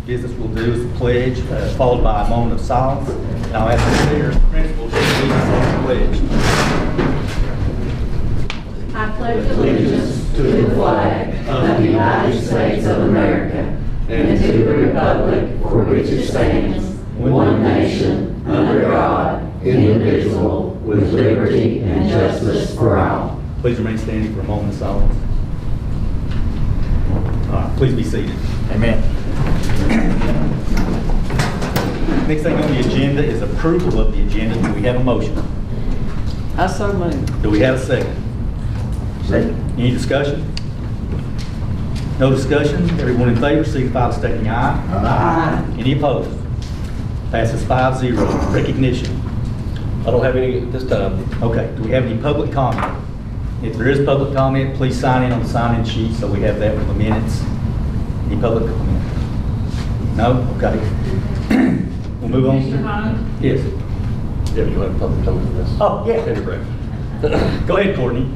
business we'll do is the pledge, followed by a moment of silence. And I'll ask the mayor and principal to lead us on the pledge. I pledge allegiance to the flag of the United States of America and to the republic for which it stands, one nation, under God, indivisible, with liberty and justice for all. Please remain standing for a moment of silence. All right, please be seated. Amen. Next thing on the agenda is approval of the agenda. Do we have a motion? I so move. Do we have a second? Second. Any discussion? No discussion? Everyone in favor, signify by stating aye. Aye. Any opposed? Passes 5-0. Recognition. I don't have any at this time. Okay, do we have any public comment? If there is public comment, please sign in on the sign-in sheet so we have that for the minutes. Any public comment? No? Okay. We'll move on. Mr. Hahn? Yes. Yeah, you have public comment on this. Oh, yeah. Anyway. Go ahead, Courtney.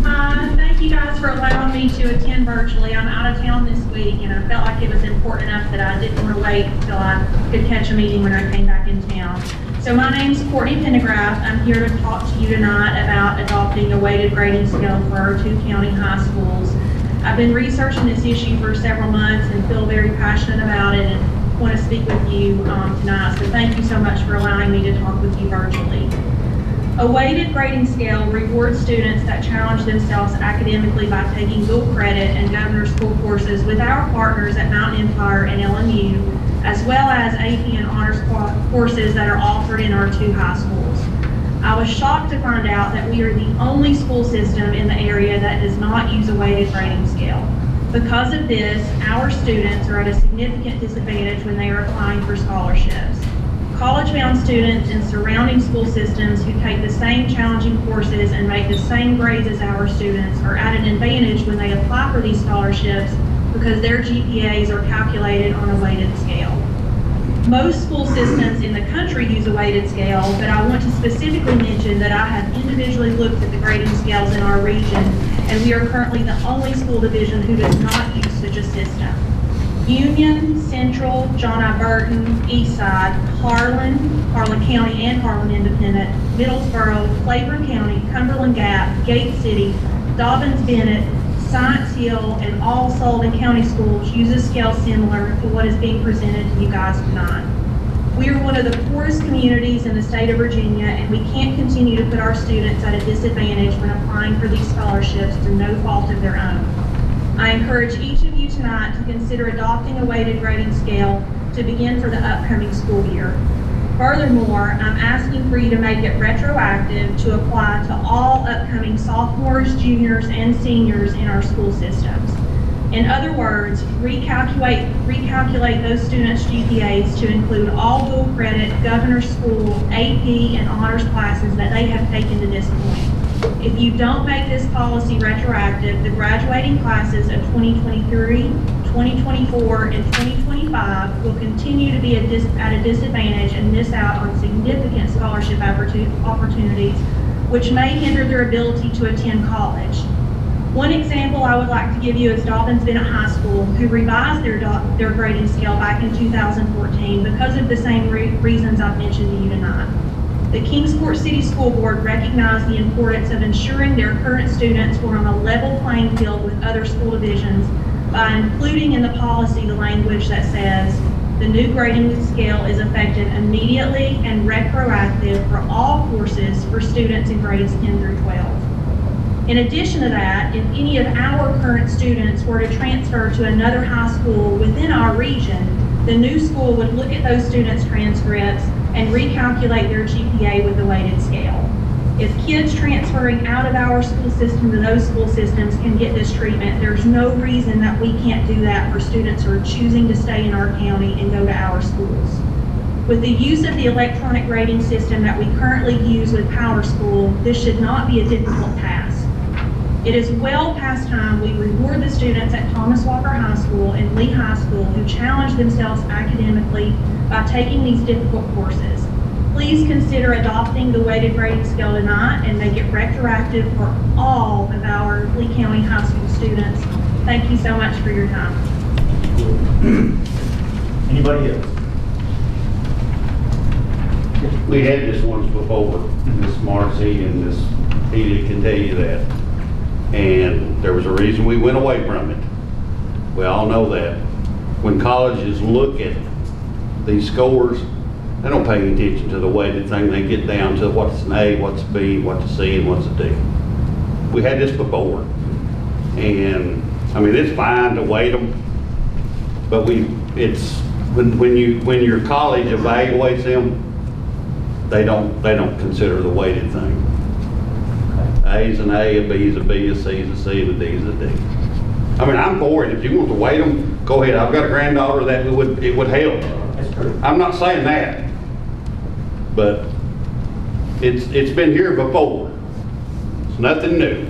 Thank you guys for allowing me to attend virtually. I'm out of town this week, and I felt like it was important enough that I didn't want to wait until I could catch a meeting when I came back in town. So my name's Courtney Pendergraft. I'm here to talk to you tonight about adopting a weighted grading scale for our 2 county high schools. I've been researching this issue for several months and feel very passionate about it and want to speak with you tonight. So thank you so much for allowing me to talk with you virtually. A weighted grading scale rewards students that challenge themselves academically by taking dual credit and governor school courses with our partners at Mount Empire and LMU, as well as AP and honors courses that are offered in our 2 high schools. I was shocked to find out that we are the only school system in the area that does not use a weighted grading scale. Because of this, our students are at a significant disadvantage when they are applying for scholarships. College-bound students in surrounding school systems who take the same challenging courses and make the same grades as our students are at an advantage when they apply for these scholarships because their GPAs are calculated on a weighted scale. Most school systems in the country use a weighted scale, but I want to specifically mention that I have individually looked at the grading scales in our region, and we are currently the only school division who does not use such a system. Union, Central, John I. Burton, Eastside, Harlan County and Harlan Independent, Middlesboro, Claiborne County, Cumberland Gap, Gate City, Dobbins-Bennett, Science Hill, and all Sullivan County schools use a scale similar to what is being presented to you guys tonight. We are one of the poorest communities in the state of Virginia, and we can't continue to put our students at a disadvantage when applying for these scholarships through no fault of their own. I encourage each of you tonight to consider adopting a weighted grading scale to begin for the upcoming school year. Furthermore, I'm asking for you to make it retroactive to apply to all upcoming sophomores, juniors, and seniors in our school systems. In other words, recalculate those students' GPAs to include all dual credit, governor school, AP, and honors classes that they have taken to this point. If you don't make this policy retroactive, the graduating classes of 2023, 2024, and 2025 will continue to be at a disadvantage and miss out on significant scholarship opportunities, which may hinder their ability to attend college. One example I would like to give you is Dobbins-Bennett High School, who revised their grading scale back in 2014 because of the same reasons I've mentioned to you tonight. The Kingsport City School Board recognized the importance of ensuring their current students were on a level playing field with other school divisions by including in the policy the language that says the new grading scale is effective immediately and retroactive for all courses for students in grades 10 through 12. In addition to that, if any of our current students were to transfer to another high school within our region, the new school would look at those students' transcripts and recalculate their GPA with the weighted scale. If kids transferring out of our school system to those school systems can get this treatment, there's no reason that we can't do that for students who are choosing to stay in our county and go to our schools. With the use of the electronic grading system that we currently use with Power School, this should not be a difficult task. It is well past time we reward the students at Thomas Walker High School and Lee High School who challenge themselves academically by taking these difficult courses. Please consider adopting the weighted grading scale tonight and make it retroactive for all of our Lee County high school students. Thank you so much for your time. Anybody else? We had this once before, Miss Marcy and Miss Edie can tell you that. And there was a reason we went away from it. We all know that. When colleges look at these scores, they don't pay any attention to the weighted thing. They get down to what's an A, what's a B, what's a C, and what's a D. We had this before. And, I mean, it's fine to weight them, but it's, when your college evaluates them, they don't consider the weighted thing. A is an A, a B is a B, a C is a C, and a D is a D. I mean, I'm for it. If you want to weight them, go ahead. I've got a granddaughter that it would help. That's true. I'm not saying that, but it's been here before. It's nothing new.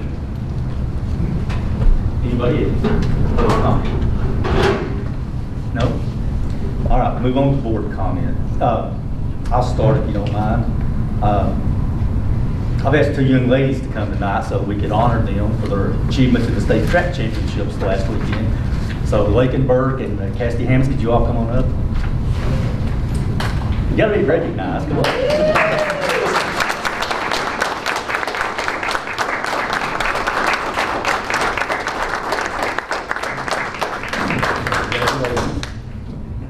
Anybody else? No? All right, move on to board comment. I'll start if you don't mind. I've asked 2 young ladies to come tonight so we could honor them for their achievements in the state track championships last weekend. So Lakin Burke and Cassidy Hammonds, could you all come on up? You gotta be recognized, come on.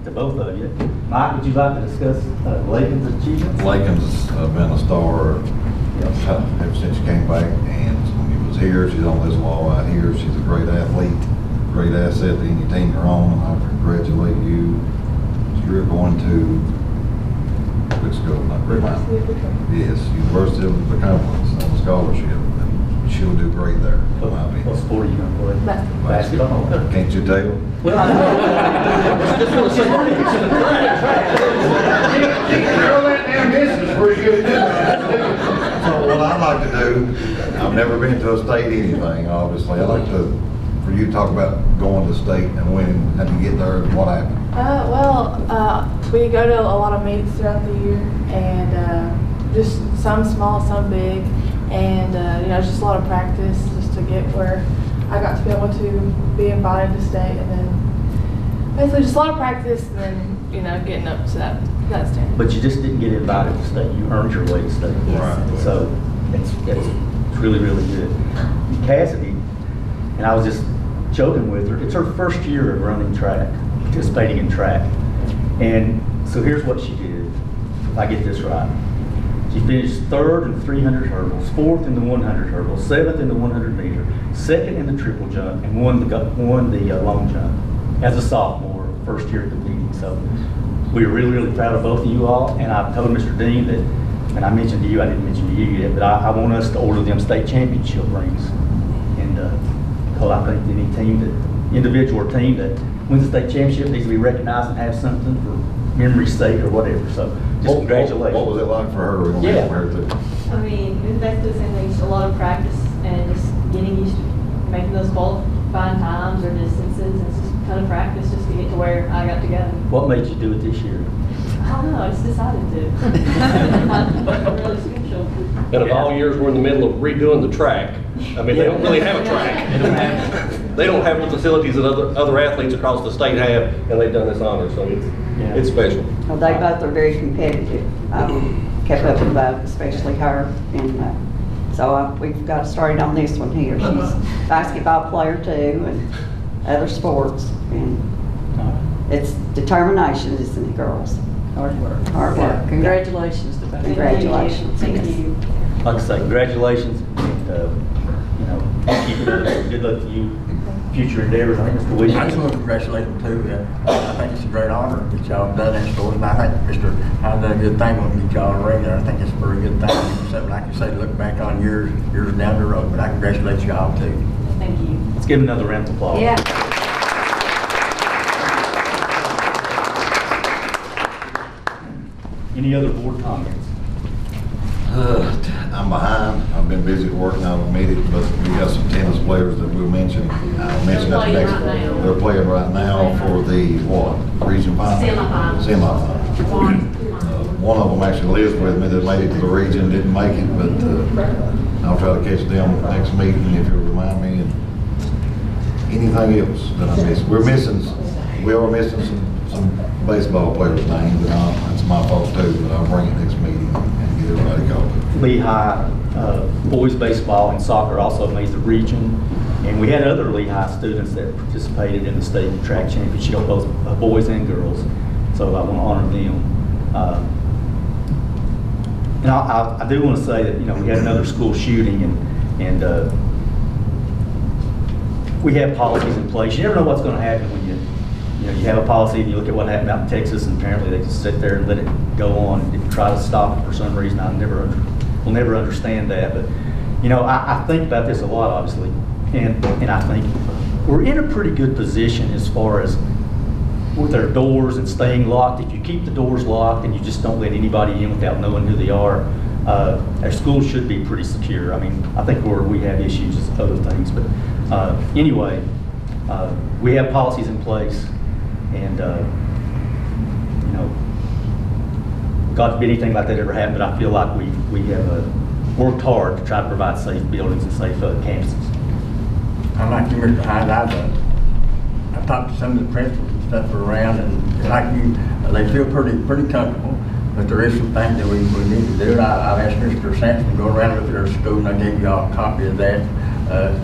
To both of you. Mike, would you like to discuss Lakin's achievements? Lakin's been a star ever since she came back, and when he was here, she's on this wall right here. She's a great athlete, great asset to any team you're on, and I congratulate you. You're going to, which school? Not remind me. Yes, University of the Cumberland on a scholarship, and she'll do great there. What sport are you going to play? Basketball. Can't you tell? Well, I just want to say, So what I'd like to do, I've never been to a state anything, obviously. I'd like for you to talk about going to state and winning, how you get there and what happened. We go to a lot of meets throughout the year, and just some small, some big, and just a lot of practice just to get where I got to be able to be invited to state, and then basically just a lot of practice, and then getting up to that standard. but you just didn't get invited to state. You earned your way to state. Right. So it's really, really good. Cassidy, and I was just joking with her, it's her first year of running track, participating in track. And so here's what she did, if I get this right. She finished 3rd in 300 hurdles, 4th in the 100 hurdles, 7th in the 100 meter, 2nd in the triple jump, and won the long jump as a sophomore, first year competing. So we're really, really proud of both of you all. And I told Mr. Dean that, and I mentioned to you, I didn't mention to you yet, but I want us to order them state championship rings. And because I think any team individual or team that wins the state championship needs to be recognized and have something for memory's sake or whatever. So just congratulations. What was it like for her? Yeah. For her too? I mean, it was basically the same thing, just a lot of practice and just getting used to making those qualifying times or distances. It's just a ton of practice just to get to where I got to go. What made you do it this year? I don't know, I just decided to. I'm really special. And of all years, we're in the middle of redoing the track. I mean, they don't really have a track. They don't have the facilities that other athletes across the state have, and they've done this honor, so it's special. Well, they both are very competitive. Kept up with both, especially her. And so we've got started on this one here. She's a basketball player too, and other sports. And it's determination, isn't it, girls? Hard work. Hard work. Congratulations to both. Congratulations. Thank yes. you. Like I say, congratulations, and, keep it up. Good luck to you, future endeavors. I think Mr. Williams. I just want to congratulate them too. I think it's a great honor that y'all have done that sport, and I think Mr. I've done a good thing when we get y'all a ring there. I think it's a very good thing. So, like you say, look back on years down the road, but I congratulate y'all too. Thank you. Let's give him another round of applause. Yeah. Any other board comments? I'm behind. I've been busy working on a meeting, but we got some tennis players that we'll mention. I'll mention that next. They're playing right now for the what? Region final? Semi-final. One of them actually lives with me that made it to the region, didn't make it, but I'll try to catch them next meeting if you'll remind me. And anything else that I missed? We're missing We are missing some baseball players' names, and that's my fault too, but I'll bring it next meeting and get everybody called up. Lehigh boys baseball and soccer also made the region, and we had other Lehigh students that participated in the state track championship, both boys and girls. So I want to honor them. And I do want to say that, you know, we had another school shooting, and we have policies in place. You never know what's going to happen when you have a policy and you look at what happened out in Texas, and apparently they just sit there and let it go on and try to stop it for some reason. Will never understand that. But, you know, I think about this a lot, obviously, and I think we're in a pretty good position as far as with our doors and staying locked. If you keep the doors locked and you just don't let anybody in without knowing who they are, our schools should be pretty secure. I mean, I think where we have issues is other things, but anyway, we have policies in place, and you know, God forbid anything like that ever happened, but I feel like we have worked hard to try to provide safe buildings and safe campuses. I'm like you, Mr. Hines. I've talked to some of the principals and stuff around, and like you, they feel pretty comfortable. But there is some things that we need to do. I've asked Mr. Sampson to go around and look at our school, and I gave you all a copy of that.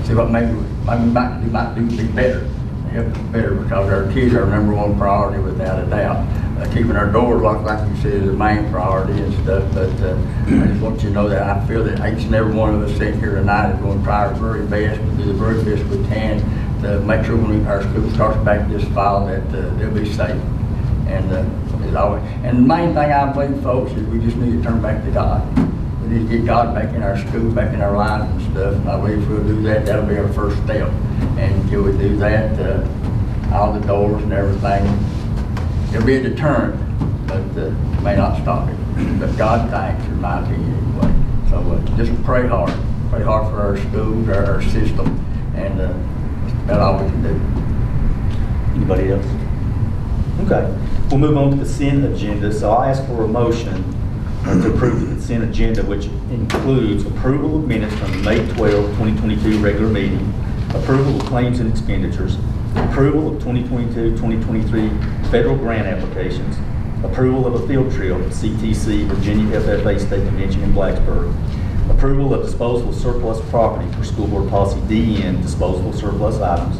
See what maybe we might do to be better, help us better, because our kids are our #1 priority without a doubt. Keeping our doors locked, like you said, is the main priority and stuff. But I just want you to know that I feel that each and every one of us sitting here tonight is going to try our very best to do the very best we can to make sure when our school starts back this fall that they'll be safe. And and the main thing I believe, folks, is we just need to turn back to God. We need to get God back in our schools, back in our lives and stuff. And I believe if we'll do that, that'll be our first step. And until we do that, all the doors and everything, it'll be a deterrent, but may not stop it. But God thanks, in my opinion, anyway. So just pray hard for our schools, our system, and that's all we can do. Anybody else? Okay. We'll move on to the consent agenda. So I'll ask for a motion to approve the consent agenda, which includes approval of minutes from the May 12, 2022 regular meeting, approval of claims and expenditures, approval of 2022-2023 federal grant applications, approval of a field trip, SCTC, Virginia FFA State Convention in Blacksburg, approval of disposal of surplus property for School Board Policy DN, disposable surplus items,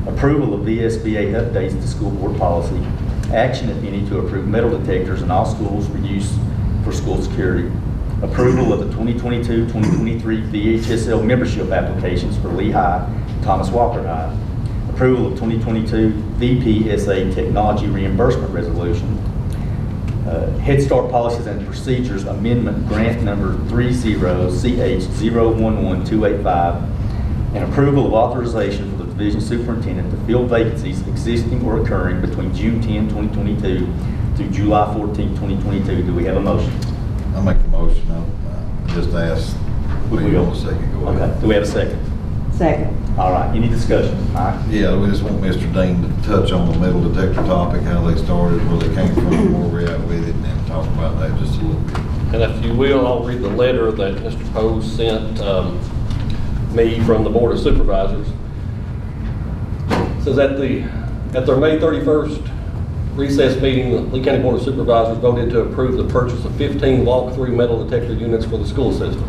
approval of VSBA updates to School Board Policy, action, if any, to approve metal detectors in all schools for use for school security, approval of the 2022-2023 VHSL membership applications for Lehigh and Thomas Walker High, approval of 2022 VPSA technology reimbursement resolution, Head Start policies and procedures amendment grant number 30CH011285, and approval of authorization for the division superintendent to fill vacancies existing or occurring between June 10, 2022 through July 14, 2022. Do we have a motion? I'll make the motion. I'll just ask, what do you want a second? Go ahead. Okay. Do we have a second? Second. All right. Any discussion? All right. Yeah, we just want Mr. Dean to touch on the metal detector topic, how they started, where they came from, where we're at with it, and then talk about that just a little bit. And if you will, I'll read the letter that Mr. Poe sent me from the Board of Supervisors. It says at their May 31st recess meeting, the Lee County Board of Supervisors voted to approve the purchase of 15 walk-through metal detector units for the school system.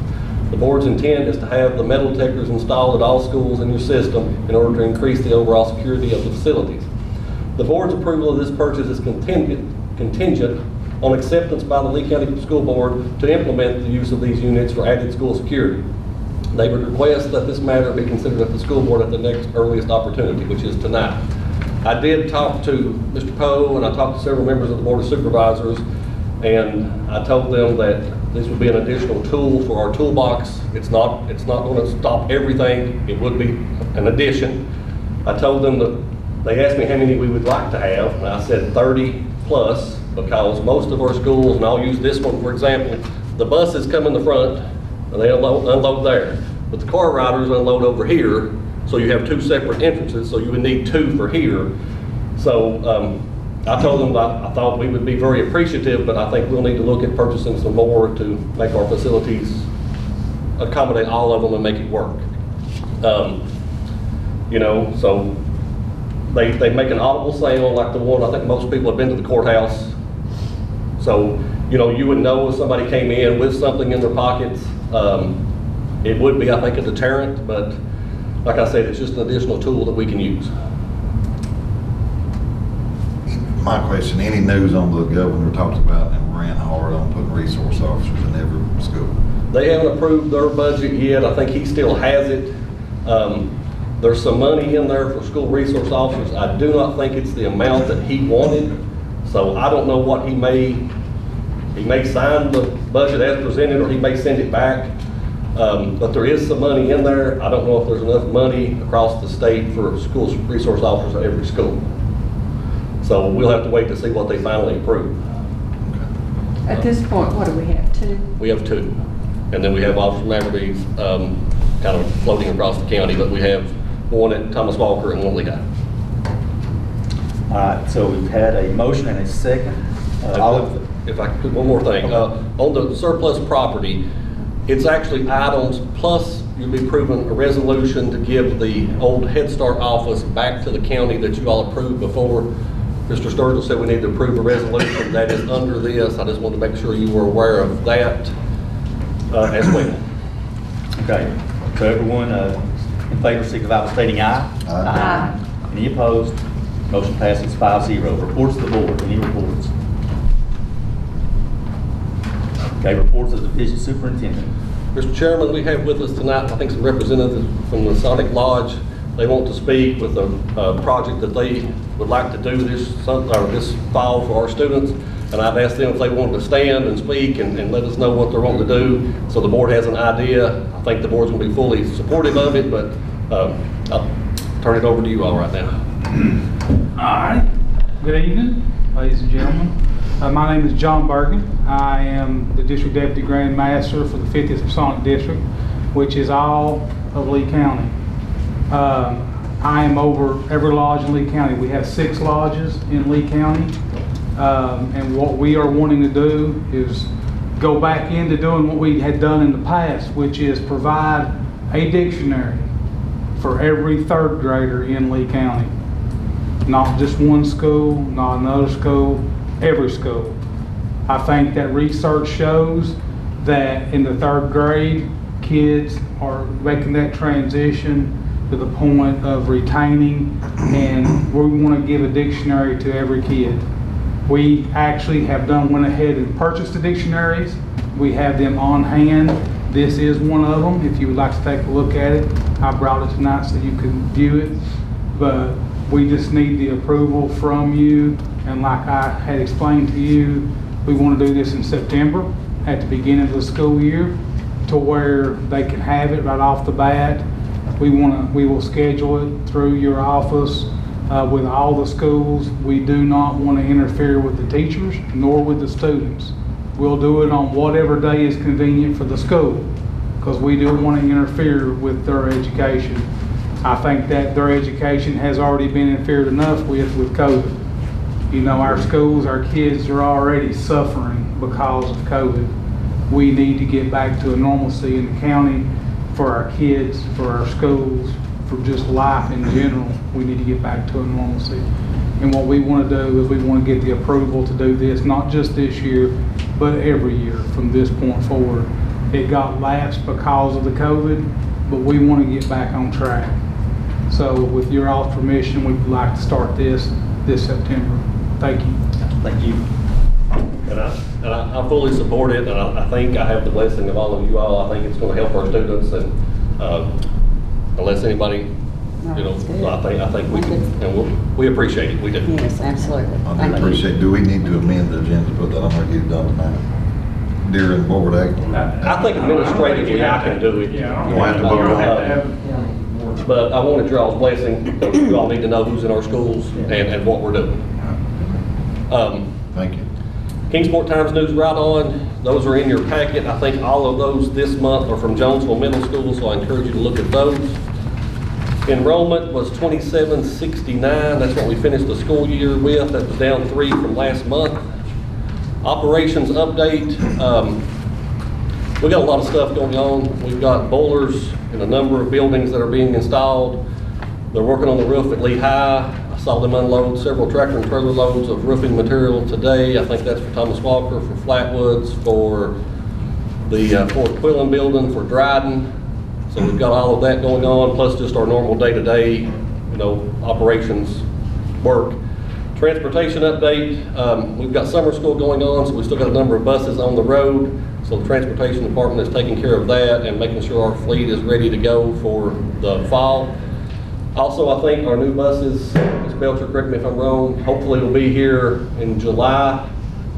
The board's intent is to have the metal detectors installed at all schools in your system in order to increase the overall security of the facilities. The board's approval of this purchase is contingent on acceptance by the Lee County School Board to implement the use of these units for added school security. They would request that this matter be considered at the school board at the next earliest opportunity, which is tonight. I did talk to Mr. Poe, and I talked to several members of the Board of Supervisors, and I told them that this would be an additional tool for our toolbox. It's not going to stop everything. It would be an addition. I told them that they asked me how many we would like to have, and I said 30 plus, because most of our schools, and I'll use this one for example, the buses come in the front and they unload there, but the car riders unload over here, so you have two separate entrances, so you would need two for here. So I told them that I thought we would be very appreciative, but I think we'll need to look at purchasing some more to make our facilities accommodate all of them and make it work. You know, so They make an audible sound like the one, I think most people have been to the courthouse. So, you know, you would know if somebody came in with something in their pockets. It would be, I think, a deterrent, but like I said, it's just an additional tool that we can use. My question, any news on the governor talks about and ran hard on putting resource officers in every school? They haven't approved their budget yet. I think he still has it. There's some money in there for school resource officers. I do not think it's the amount that he wanted. So I don't know what he may sign the budget as presented, or he may send it back. But there is some money in there. I don't know if there's enough money across the state for school resource officers at every school. So we'll have to wait to see what they finally approve. At this point, what do we have, 2? We have 2. And then we have Officer Mavericks kind of floating across the county, but we have one at Thomas Walker and one at Lehigh. All right, so we've had a motion and a second. If I could put one more thing. On the surplus property, it's actually items plus you'll be approving a resolution to give the old Head Start office back to the county that you all approved before. Mr. Sturgill said we need to approve a resolution that is under this. I just wanted to make sure you were aware of that as well. Okay, so everyone in favor, signify by stating aye. Aye. Any opposed? Motion passes 5-0. Reports to the board. Any reports? Okay, reports of the division superintendent. Mr. Chairman, we have with us tonight, I think, some representatives from the Sonic Lodge. They want to speak with a project that they would like to do this fall for our students. And I've asked them if they wanted to stand and speak and let us know what they're wanting to do, so the board has an idea. I think the board's going to be fully supportive of it, but I'll turn it over to you all right now. All right. Good evening, ladies and gentlemen. My name is John Bergen. I am the District Deputy Grand Master for the 50th Masonic District, which is all of Lee County. I am over every lodge in Lee County. We have 6 lodges in Lee County. And what we are wanting to do is go back into doing what we had done in the past, which is provide a dictionary for every 3rd grader in Lee County. Not just one school, not another school, every school. I think that research shows that in the 3rd grade, kids are making that transition to the point of retaining, and we want to give a dictionary to every kid. We actually went ahead and purchased the dictionaries. We have them on hand. This is one of them. If you would like to take a look at it, I brought it tonight so you can view it. But we just need the approval from you. And like I had explained to you, we want to do this in September at the beginning of the school year to where they can have it right off the bat. We will schedule it through your office with all the schools. We do not want to interfere with the teachers nor with the students. We'll do it on whatever day is convenient for the school, because we don't want to interfere with their education. I think that their education has already been interfered enough with COVID. You know, our schools, our kids are already suffering because of COVID. We need to get back to a normalcy in the county for our kids, for our schools, for just life in general. We need to get back to a normalcy. And what we want to do is we want to get the approval to do this, not just this year, but every year from this point forward. It got lapsed because of the COVID, but we want to get back on track. So with your all's permission, we'd like to start this September. Thank you. Thank you. And I fully support it, and I think I have the blessing of all of you all. I think it's going to help our students, and unless anybody, you know, I think we can, and we appreciate it. We do. Yes, absolutely. I do appreciate, do we need to amend the agenda to put that on there, get it done tonight? During board action? I think administratively I can do it. Yeah. You'll have to vote on it. But I wanted your all's blessing. You all need to know who's in our schools and what we're doing. Thank you. Kingsport Times News right on. Those are in your packet. I think all of those this month are from Jonesville Middle School, so I encourage you to look at those. Enrollment was 2769. That's what we finished the school year with. That was down 3 from last month. Operations update. We got a lot of stuff going on. We've got boilers in a number of buildings that are being installed. They're working on the roof at Lehigh. I saw them unload several tractor and trailer loads of roofing material today. I think that's for Thomas Walker, for Flatwoods, for the Fort Quillen building, for Dryden. So we've got all of that going on, plus just our normal day-to-day, you know, operations work. Transportation update, we've got summer school going on, so we still got a number of buses on the road. So the transportation department is taking care of that and making sure our fleet is ready to go for the fall. Also, I think our new buses, Ms. Belcher, correct me if I'm wrong, hopefully will be here in July,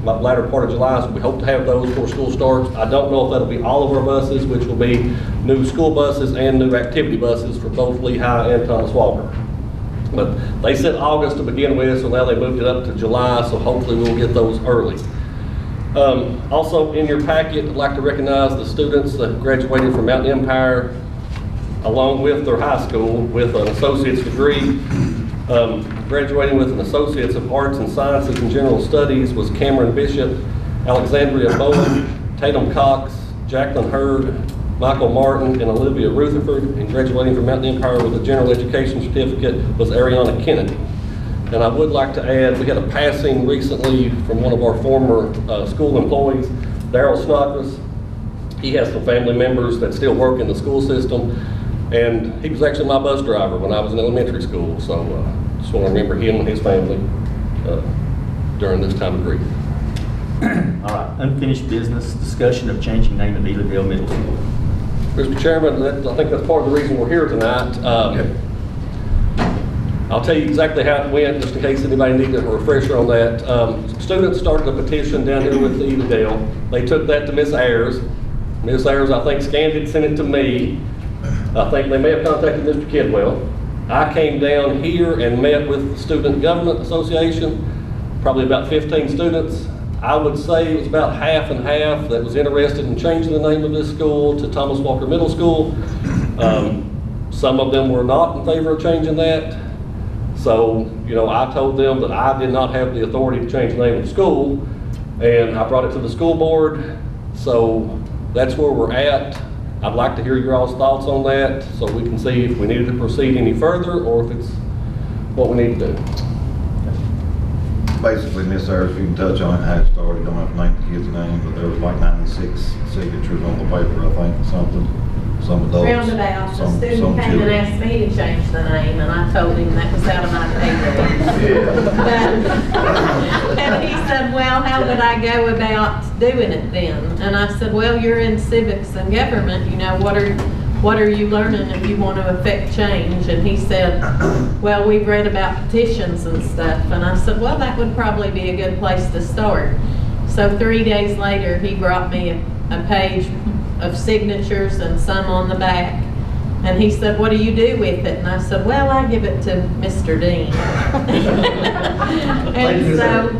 latter part of July, so we hope to have those before school starts. I don't know if that'll be all of our buses, which will be new school buses and new activity buses for both Lehigh and Thomas Walker. But they said August to begin with, so now they moved it up to July, so hopefully we'll get those early. Also in your packet, I'd like to recognize the students that graduated from Mountain Empire along with their high school with an associate's degree. Graduating with an Associate's of Arts and Sciences and General Studies was Cameron Bishop, Alexandria Bowen, Tatum Cox, Jacqueline Hurd, Michael Martin, and Olivia Rutherford. And graduating from Mountain Empire with a General Education Certificate was Ariana Kennedy. And I would like to add, we had a passing recently from one of our former school employees, Daryl Snodgrass. He has some family members that still work in the school system, and he was actually my bus driver when I was in elementary school. So just want to remember him and his family during this time of grief. All right, unfinished business, discussion of changing name of Elyville Middle School. Mr. Chairman, I think that's part of the reason we're here tonight. I'll tell you exactly how it went, just in case anybody needed a refresher on that. Students started a petition down here with the Edendale. They took that to Miss Ayers. Miss Ayers, I think, scanned it, sent it to me. I think they may have contacted Mr. Kidwell. I came down here and met with the Student Government Association, probably about 15 students. I would say it was about half and half that was interested in changing the name of this school to Thomas Walker Middle School. Some of them were not in favor of changing that. So, you know, I told them that I did not have the authority to change the name of the school, and I brought it to the school board. So that's where we're at. I'd like to hear your all's thoughts on that so we can see if we needed to proceed any further or if it's what we need to do. Basically, Miss Ayers, if you can touch on how it started, don't have to name the kid's name, but there was like 96 signatures on the paper, I think, something. Some adults. Roundabout, the some student came children. and asked me to change the name, and I told him that was out of my pay grade. And he said, well, how would I go about doing it then? And I said, well, you're in civics and government, you know, what are you learning if you want to affect change? And he said, well, we've read about petitions and stuff. And I said, well, that would probably be a good place to start. So 3 days later, he brought me a page of signatures and some on the back. And he said, what do you do with it? And I said, well, I give it to Mr. Dean. And so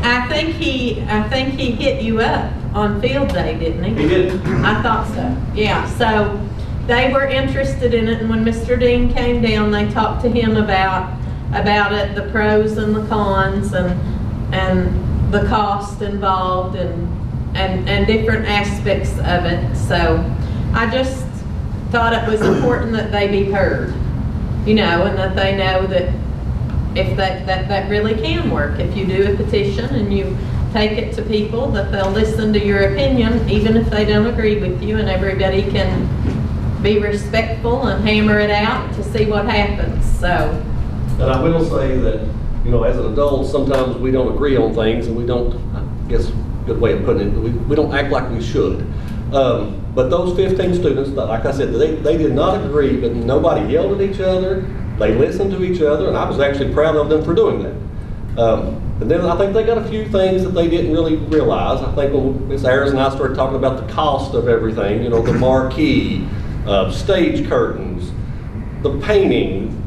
I think he hit you up on field day, didn't he? He did. I thought so. Yeah, so they were interested in it, and when Mr. Dean came down, they talked to him about it, the pros and the cons, and the cost involved, and different aspects of it. So I just thought it was important that they be heard, you know, and that they know that if that really can work. If you do a petition and you take it to people, that they'll listen to your opinion, even if they don't agree with you, and everybody can be respectful and hammer it out to see what happens. So. And I will say that, you know, as an adult, sometimes we don't agree on things, and we don't, I guess, good way of putting it, we don't act like we should. But those 15 students, like I said, they did not agree, but nobody yelled at each other. They listened to each other, and I was actually proud of them for doing that. And then I think they got a few things that they didn't really realize. I think when Ms. Ayers and I started talking about the cost of everything, you know, the marquee, stage curtains, the painting,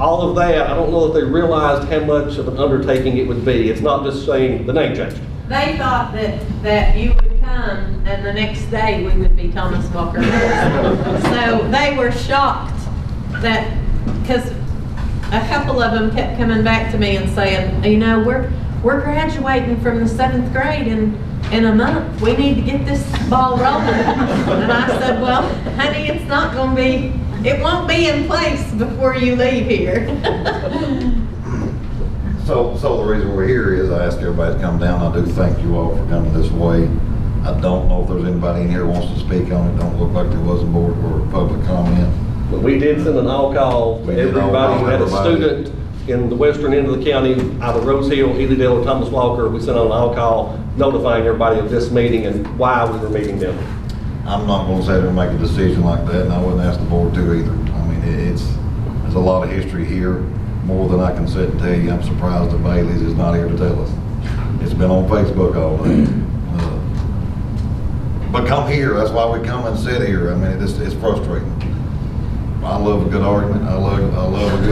all of that, I don't know if they realized how much of an undertaking it would be. It's not just saying the name changed. They thought that you would come and the next day we would be Thomas Walker. So they were shocked that, because a couple of them kept coming back to me and saying, you know, we're graduating from the 7th grade in a month. We need to get this ball rolling. And I said, well, honey, it won't be in place before you leave here. So the reason we're here is I ask everybody to come down. I do thank you all for coming this way. I don't know if there's anybody in here who wants to speak on it. Don't look like there was a board or public comment. But we did send an all-call to We did everybody who had a all-call everybody. student in the western end of the county, either Rose Hill, Elydale, or Thomas Walker. We sent out an all-call notifying everybody of this meeting and why we were meeting them. I'm not gonna sit there and make a decision like that, and I wouldn't ask the board to either. I mean, there's a lot of history here, more than I can sit and tell you. I'm surprised that Bailey's is not here to tell us. It's been on Facebook all day. But come here, that's why we come and sit here. I mean, it's frustrating. I love a good argument. I love a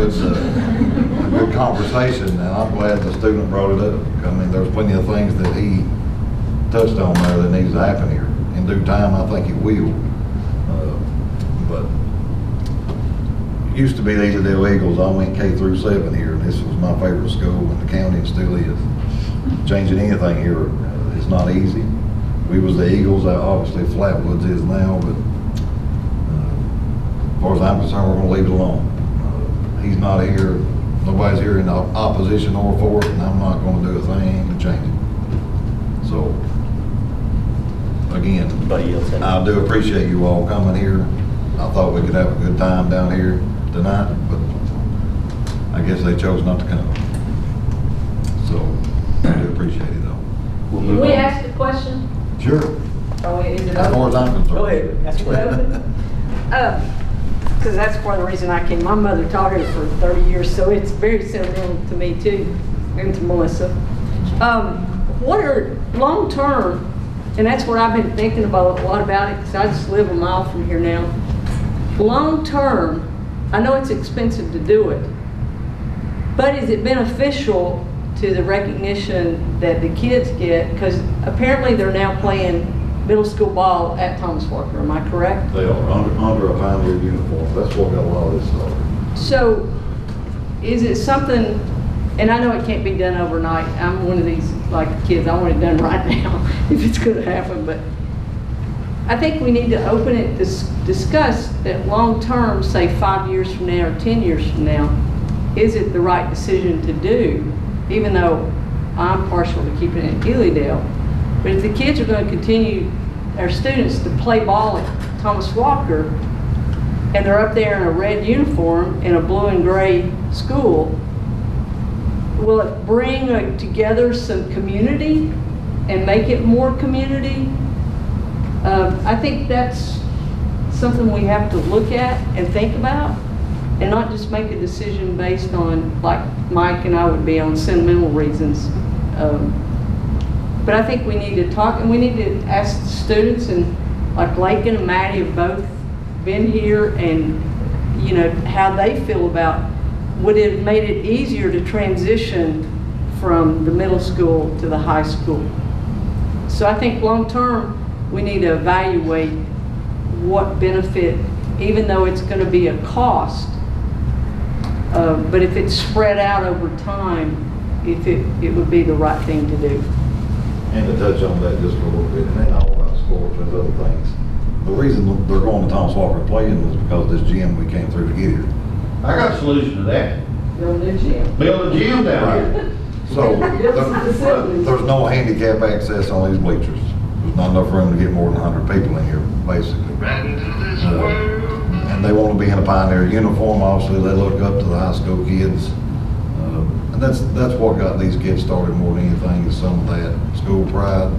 good conversation, and I'm glad the student brought it up. I mean, there's plenty of things that he touched on there that needs to happen here. In due time, I think it will. But it used to be the Elydale Eagles. I went K through 7 here, and this was my favorite school in the county and still is. Changing anything here is not easy. We was the Eagles, obviously Flatwoods is now, but as far as I'm concerned, we're gonna leave it alone. He's not here, nobody's here in opposition or for it, and I'm not gonna do a thing to change it. So, again, Anybody else have- I do appreciate you all coming here. I thought we could have a good time down here tonight, but I guess they chose not to come. So, I do appreciate it though. We'll Can move we on. ask a question? Sure, Oh, is it as far as I'm concerned. Go ahead, ask a question. Because that's part of the reason I came. My mother taught here for 30 years, so it's very sentimental to me too, and to Melissa. What are long-term, and that's what I've been thinking about a lot about it, because I just live a mile from here now. Long-term, I know it's expensive to do it, but is it beneficial to the recognition that the kids get? Because apparently they're now playing middle school ball at Thomas Walker, am I correct? They are under a Pioneer uniform. That's what got a lot of this started. So, is it something, and I know it can't be done overnight. I'm one of these, like kids, I want it done right now, if it's gonna happen, but I think we need to open it, discuss that long-term, say 5 years from now or 10 years from now, is it the right decision to do? Even though I'm partial to keeping it in Elydale. But if the kids are gonna continue, our students, to play ball at Thomas Walker, and they're up there in a red uniform in a blue and gray school, will it bring together some community and make it more community? I think that's something we have to look at and think about, and not just make a decision based on, like Mike and I would be, on sentimental reasons. But I think we need to talk, and we need to ask the students, and like Lakin and Maddie have both been here, and you know, how they feel about, would it have made it easier to transition from the middle school to the high school? So I think long-term, we need to evaluate what benefit, even though it's going to be a cost, but if it's spread out over time, if it would be the right thing to do. And to touch on that just for a little bit, it ain't all about sports, there's other things. The reason they're going to Thomas Walker playing is because of this gym we came through to get here. I got a solution to that. Build a new gym. Build a gym down here. So, there's no handicap access on these bleachers. There's not enough room to get more than 100 people in here, basically. And they want to be in a Pioneer uniform, obviously, they look up to the high school kids. And that's what got these kids started more than anything, is some of that school pride.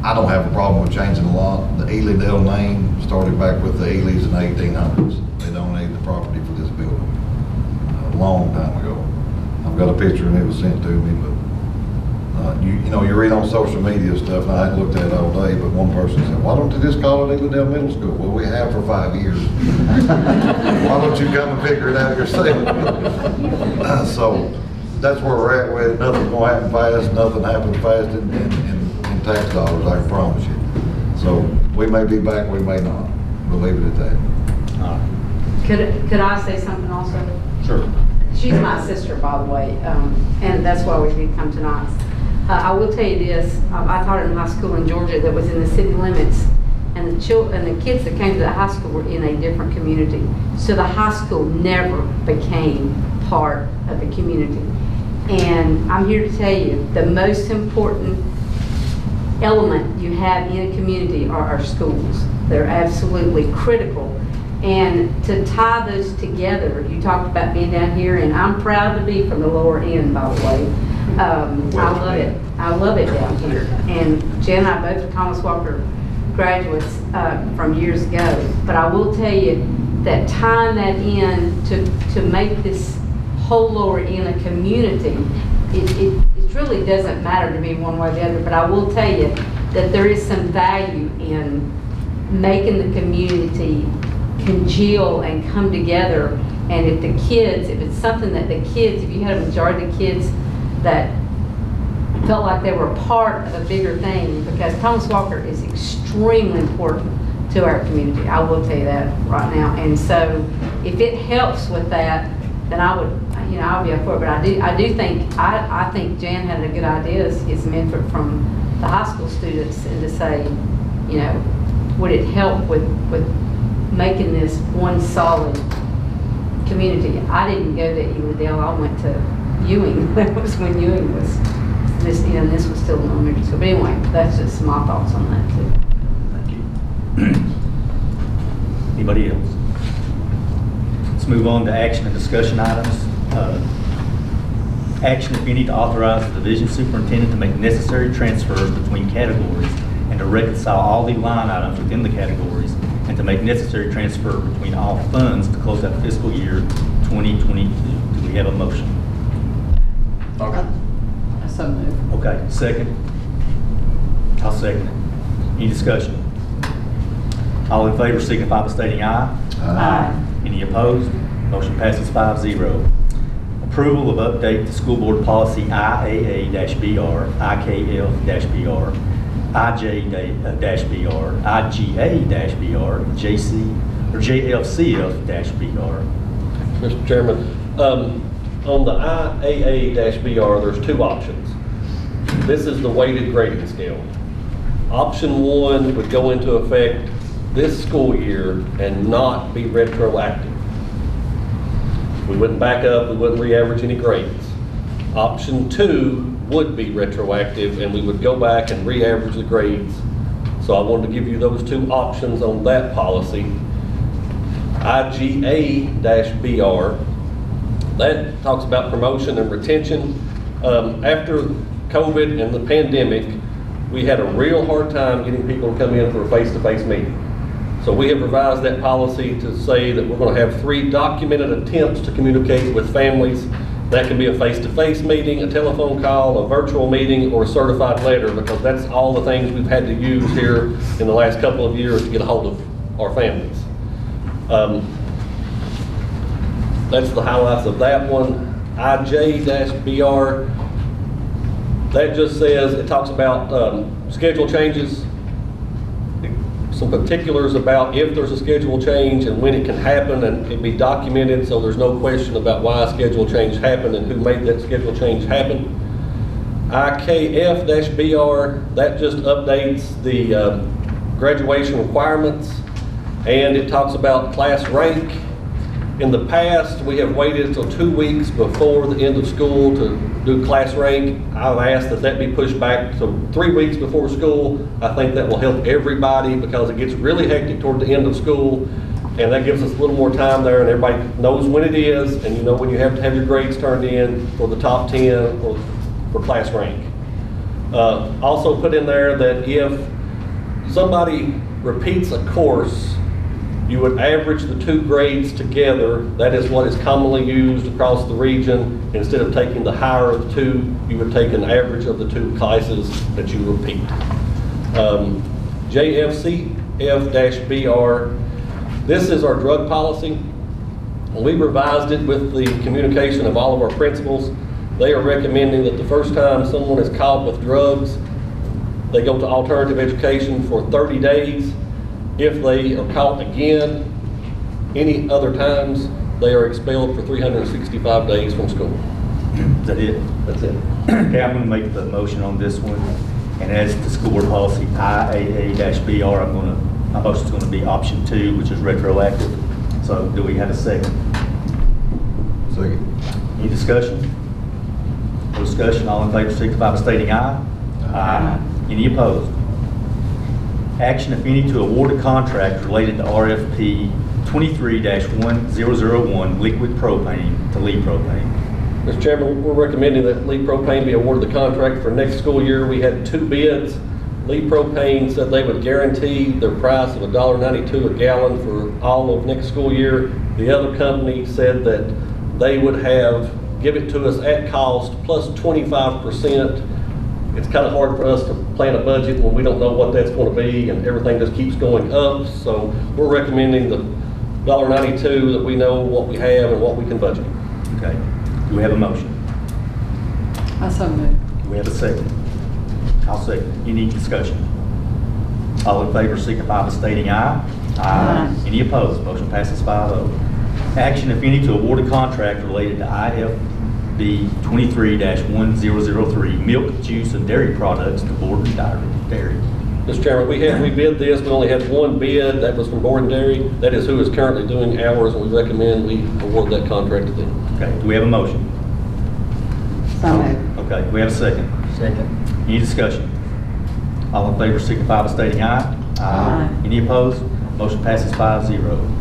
I don't have a problem with changing a lot. The Elydale name started back with the Elys in the 1800s. They donated the property for this building a long time ago. I've got a picture and it was sent to me, but you know, you read on social media stuff, and I hadn't looked at it all day, but one person said, why don't you just call it Elydale Middle School? Well, we have for 5 years. Why don't you come and figure it out yourself? So that's where we're at with it. Nothing's gonna happen fast. Nothing happens fast in tax dollars, I can promise you. So we may be back, we may not. We'll leave it at that. All right. Could I say something also? Sure. She's my sister, by the way, and that's why we did come tonight. I will tell you this, I taught in a high school in Georgia that was in the city limits, and the kids that came to the high school were in a different community. So the high school never became part of the community. And I'm here to tell you, the most important element you have in a community are our schools. They're absolutely critical. And to tie those together, you talked about being down here, and I'm proud to be from the lower end, by the way. I love it. I love it down here. And Jen and I both are Thomas Walker graduates from years ago. But I will tell you that tying that in to make this whole lower end a community, it really doesn't matter to me one way or the other. But I will tell you that there is some value in making the community congeal and come together. And if the kids, if it's something that the kids, if you had a majority of the kids that felt like they were a part of a bigger thing, because Thomas Walker is extremely important to our community. I will tell you that right now. And so if it helps with that, then I would, you know, I'll be up for it. But I do think, I think Jan had a good idea to get some input from the high school students and to say, you know, would it help with making this one solid community? I didn't go to Ewendale, I went to Ewing. That was when Ewing was this, you know, this was still an elementary school. But anyway, that's just my thoughts on that too. Thank you. Anybody else? Let's move on to action and discussion items. Action, if any, to authorize the division superintendent to make necessary transfers between categories and to reconcile all the line items within the categories and to make necessary transfer between all funds to close out fiscal year 2022. Do we have a motion? Okay. So moved. Okay, second. I'll second it. Any discussion? All in favor signify by stating aye. Aye. Any opposed? Motion passes 5-0. Approval of update to school board policy IAA-BR, IKF-BR, IJ-BR, IGA-BR, JLCF-BR. Mr. Chairman, on the IAA-BR, there's two options. This is the weighted grading scale. Option 1 would go into effect this school year and not be retroactive. We wouldn't back up, we wouldn't re-average any grades. Option 2 would be retroactive and we would go back and re-average the grades. So I wanted to give you those two options on that policy. IGA-BR, that talks about promotion and retention. After COVID and the pandemic, we had a real hard time getting people to come in for a face-to-face meeting. So we have revised that policy to say that we're going to have 3 documented attempts to communicate with families. That can be a face-to-face meeting, a telephone call, a virtual meeting, or a certified letter, because that's all the things we've had to use here in the last couple of years to get a hold of our families. That's the highlights of that one. IJ-BR, that just says, it talks about schedule changes, some particulars about if there's a schedule change and when it can happen, and it be documented so there's no question about why a schedule change happened and who made that schedule change happen. IKF-BR, that just updates the graduation requirements, and it talks about class rank. In the past, we have waited until 2 weeks before the end of school to do class rank. I've asked that that be pushed back to 3 weeks before school. I think that will help everybody because it gets really hectic toward the end of school, and that gives us a little more time there, and everybody knows when it is, and you know when you have to have your grades turned in for the top 10 or for class rank. Also put in there that if somebody repeats a course, you would average the 2 grades together. That is what is commonly used across the region. Instead of taking the higher of the 2, you would take an average of the 2 classes that you repeat. JFCF-BR, this is our drug policy. We revised it with the communication of all of our principals. They are recommending that the first time someone is caught with drugs, they go to alternative education for 30 days. If they are caught again, any other times, they are expelled for 365 days from school. Is that it? That's it. Okay, I'm going to make the motion on this one. And as the school board policy IAA-BR, my motion is going to be option 2, which is retroactive. So do we have a second? Second. Any discussion? No discussion, all in favor signify by stating aye. Aye. Any opposed? Action, if any, to award a contract related to RFP 23-1001 liquid propane to Lee Propane. Mr. Chairman, we're recommending that Lee Propane be awarded the contract for next school year. We had 2 bids. Lee Propane said they would guarantee their price of $1.92 a gallon for all of next school year. The other company said that they would give it to us at cost plus 25%. It's kind of hard for us to plan a budget when we don't know what that's going to be and everything just keeps going up. So we're recommending the $1.92 that we know what we have and what we can budget. Okay. Do we have a motion? I so move. Do we have a second? I'll second. Any discussion? All in favor signify by stating aye. Aye. Any opposed? Motion passes 5-0. Action, if any, to award a contract related to IFB 23-1003 milk, juice, and dairy products to Borden Dairy. Mr. Chairman, we bid this. We only had 1 bid. That was from Borden Dairy. That is who is currently doing ours, and we recommend we award that contract to them. Okay. Do we have a motion? So moved. Okay. Do we have a second? Second. Any discussion? All in favor signify by stating aye. Aye. Any opposed? Motion passes 5-0.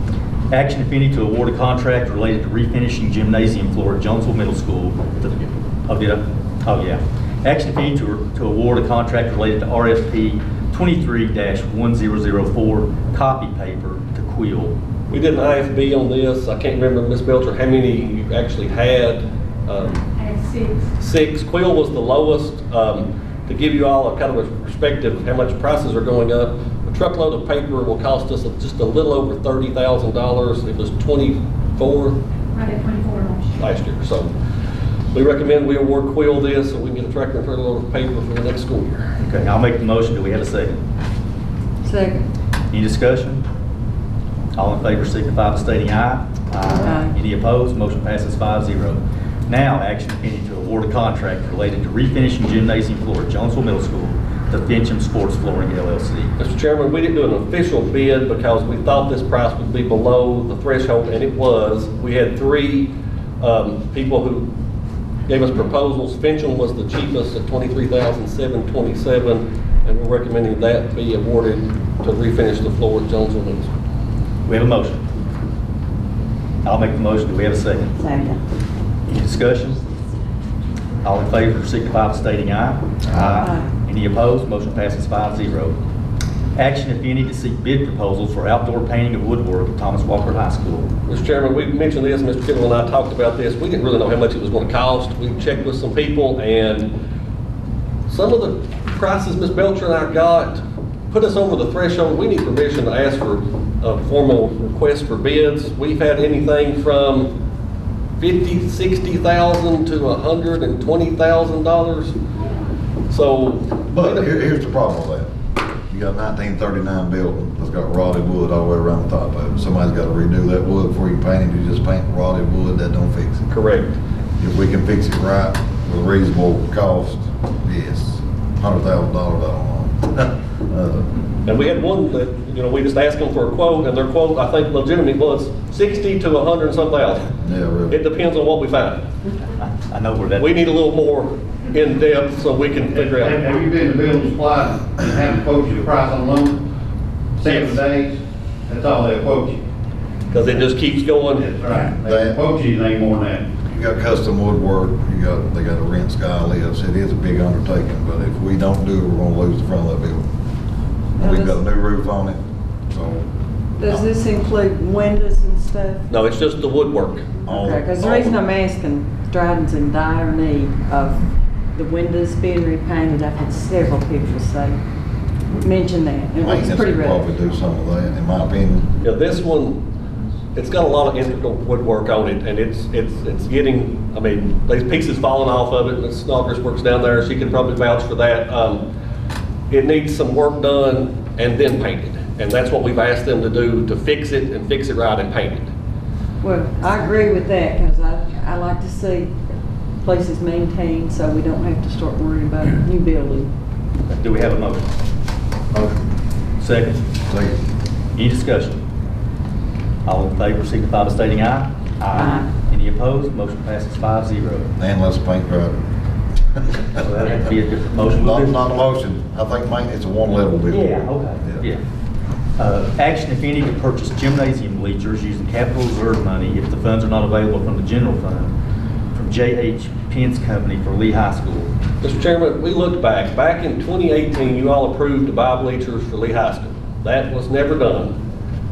Action, if any, to award a contract related to refinishing gymnasium floor at Jonesville Middle School. Action, if any, to award a contract related to RFP 23-1004 copy paper to Quill. We did an IFB on this. I can't remember, Ms. Belcher, how many you actually had. I had 6. 6. Quill was the lowest. To give you all a kind of a perspective of how much prices are going up, a truckload of paper will cost us just a little over $30,000. It was 24 Right at 24 last year. So we recommend we award Quill this so we can get a tractor and truckload of paper for the next school year. Okay, I'll make the motion. Do we have a second? Second. Any discussion? All in favor signify by stating aye. Aye. Any opposed? Motion passes 5-0. Now, action, if any, to award a contract related to refinishing gymnasium floor at Jonesville Middle School to Fincham Sports Flooring LLC. Mr. Chairman, we didn't do an official bid because we thought this price would be below the threshold, and it was. We had 3 people who gave us proposals. Fincham was the cheapest at $23,727, and we're recommending that be awarded to refinish the floor at Jonesville Middle School. We have a motion. I'll make the motion. Do we have a second? Second. Any discussion? All in favor signify by stating aye. Aye. Any opposed? Motion passes 5-0. Action, if any, to seek bid proposals for outdoor painting of woodwork at Thomas Walker High School. Mr. Chairman, we mentioned this, Mr. Kittle and I talked about this. We didn't really know how much it was going to cost. We checked with some people, and some of the prices Ms. Belcher and I got put us over the threshold. We need permission to ask for a formal request for bids. We've had anything from $50,000, $60,000 to $120,000. So, But here's the problem with that. You got a 1939 building that's got rotted wood all the way around the top of it. Somebody's got to redo that wood before you paint it. You just paint rotted wood, that don't fix it. correct. If we can fix it right with a reasonable cost, yes, $100,000, I don't know. And we had one that, we just asked them for a quote, and their quote, I think legitimately was 60 to 100 and some thousand. Yeah, really. It depends on what we find. I know where that. We need a little more in depth so we can figure out. Have you been to building supply and have them quote you the price on lumber? 7 days, that's all they'll quote you. Because it just keeps going. That's right. They won't quote you anything more than that. You got custom woodwork, they got to rent sky lifts. It is a big undertaking, but if we don't do it, we're gonna lose the front of that building. And we've got a new roof on it, so. Does this include windows and stuff? No, it's just the woodwork. Okay, because the reason I'm asking, Dryden's in dire need of the windows being repainted. I've had several people say, mention that. It looks Maintenance pretty would rough. probably do some of that, in my opinion. Yeah, this one, it's got a lot of integral woodwork on it, and it's getting, these pieces falling off of it. Ms. Snodgrass works down there, she can probably vouch for that. It needs some work done and then painted, and that's what we've asked them to do, to fix it and fix it right and paint it. Well, I agree with that because I like to see places maintained so we don't have to start worrying about new building. Do we have a motion? Motion. Second. Second. Any discussion? All in favor signify by stating aye. Aye. Any Any opposed? Motion passes 5-0. And let's paint dry. So that'd have to be a different motion. Not a motion. I think it's a one-level deal. Yeah, okay, yeah. Action, if any, to purchase gymnasium bleachers using capital reserve money if the funds are not available from the general fund from J.H. Pence Company for Lee High School. Mr. Chairman, we looked back in 2018, you all approved to buy bleachers for Lee High School. That was never done.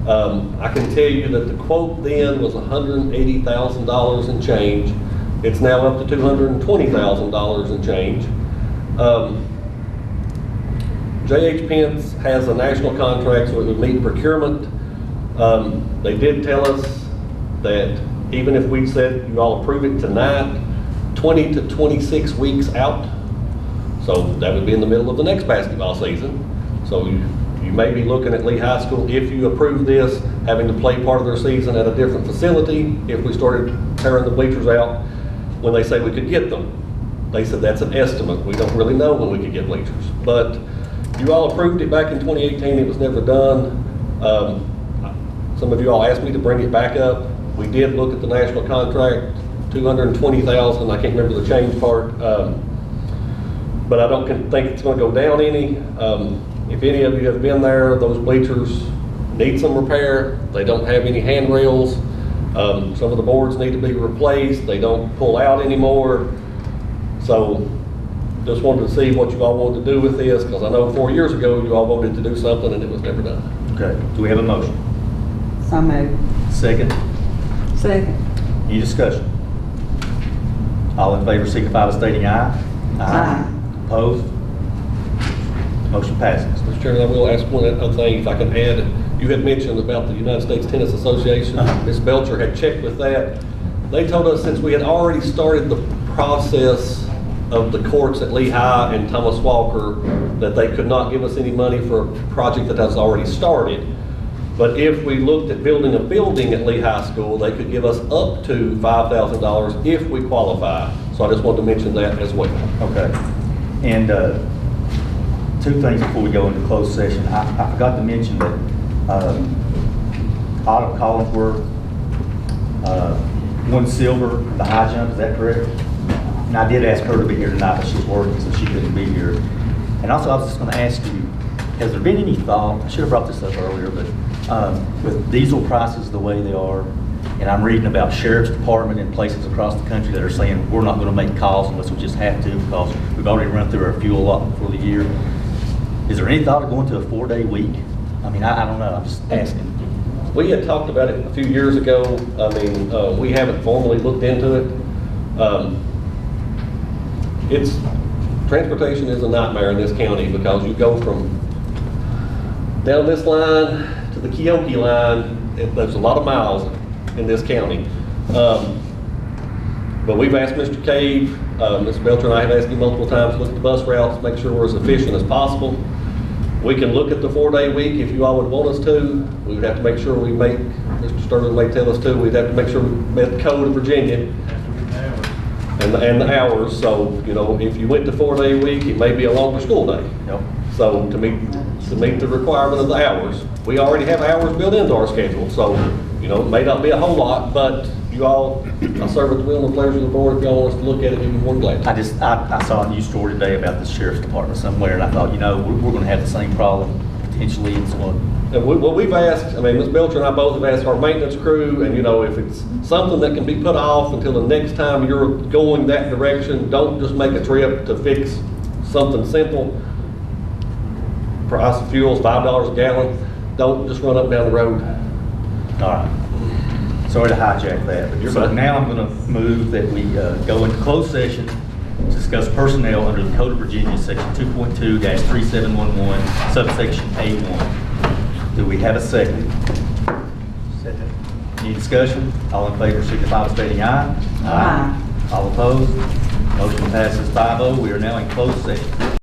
I can tell you that the quote then was $180,000 and change. It's now up to $220,000 and change. J.H. Pence has a national contract, so it would meet procurement. They did tell us that even if we said you all approve it tonight, 20 to 26 weeks out, so that would be in the middle of the next basketball season. So you may be looking at Lee High School, if you approve this, having to play part of their season at a different facility if we started tearing the bleachers out when they say we could get them. They said that's an estimate. We don't really know when we could get bleachers. But you all approved it back in 2018. It was never done. Some of you all asked me to bring it back up. We did look at the national contract, $220,000. I can't remember the change part. But I don't think it's going to go down any. If any of you have been there, those bleachers need some repair. They don't have any handrails. Some of the boards need to be replaced. They don't pull out anymore. So just wanted to see what you all wanted to do with this, because I know 4 years ago you all voted to do something and it was never done. Okay, do we have a motion? So moved. Second? Second. Any discussion? All in favor signify by stating aye. Aye. Opposed? Motion passes. Mr. Chairman, I will ask one other thing, if I can add. You had mentioned about the United States Tennis Association. Ms. Belcher had checked with that. They told us since we had already started the process of the courts at Lee High and Thomas Walker, that they could not give us any money for a project that has already started. But if we looked at building a building at Lee High School, they could give us up to $5,000 if we qualify. So I just wanted to mention that as well. Okay. And two things before we go into closed session. I forgot to mention that Autumn Collinsworth won silver in the high jump. Is that correct? And I did ask her to be here tonight, but she's working, so she couldn't be here. And also, I was just going to ask you, has there been any thought, I should have brought this up earlier, but with diesel prices the way they are, and I'm reading about sheriff's department in places across the country that are saying we're not going to make calls unless we just have to because we've already run through our fuel a lot for the year. Is there any thought of going to a 4-day week? I mean, I don't know, I'm just asking. We had talked about it a few years ago. I mean, we haven't formally looked into it. Transportation is a nightmare in this county because you go from down this line to the Keokee line. There's a lot of miles in this county. But we've asked Mr. Cave, Ms. Belcher and I have asked him multiple times to look at the bus routes, make sure we're as efficient as possible. We can look at the 4-day week if you all would want us to. We would have to make sure we make, Mr. Sterling may tell us to, we'd have to make sure we met the code of Virginia and the hours. So, you know, if you went to 4-day week, it may be a longer school day. Yep. So to meet the requirement of the hours, we already have hours built into our schedule. So, you know, it may not be a whole lot, but you all, I serve at the will and the pleasure of the board. If y'all want us to look at it, we'd be more than glad. I saw a news story today about the sheriff's department somewhere, and I thought, you know, we're going to have the same problem potentially. And so And we've asked, I mean, Ms. Belcher and I both have asked our maintenance crew, and you know, if it's something that can be put off until the next time you're going that direction, don't just make a trip to fix something simple. Price of fuel is $5 a gallon. Don't just run up and down the road. all right. Sorry to hijack that. But You're so fine. now I'm going to move that we go into closed session to discuss personnel under the Code of Virginia, Section 2.2-3711, subsection A1. Do we have a second? Second. Any discussion? All in favor signify by stating aye. Aye. All opposed? Motion passes 5-0. We are now in closed session.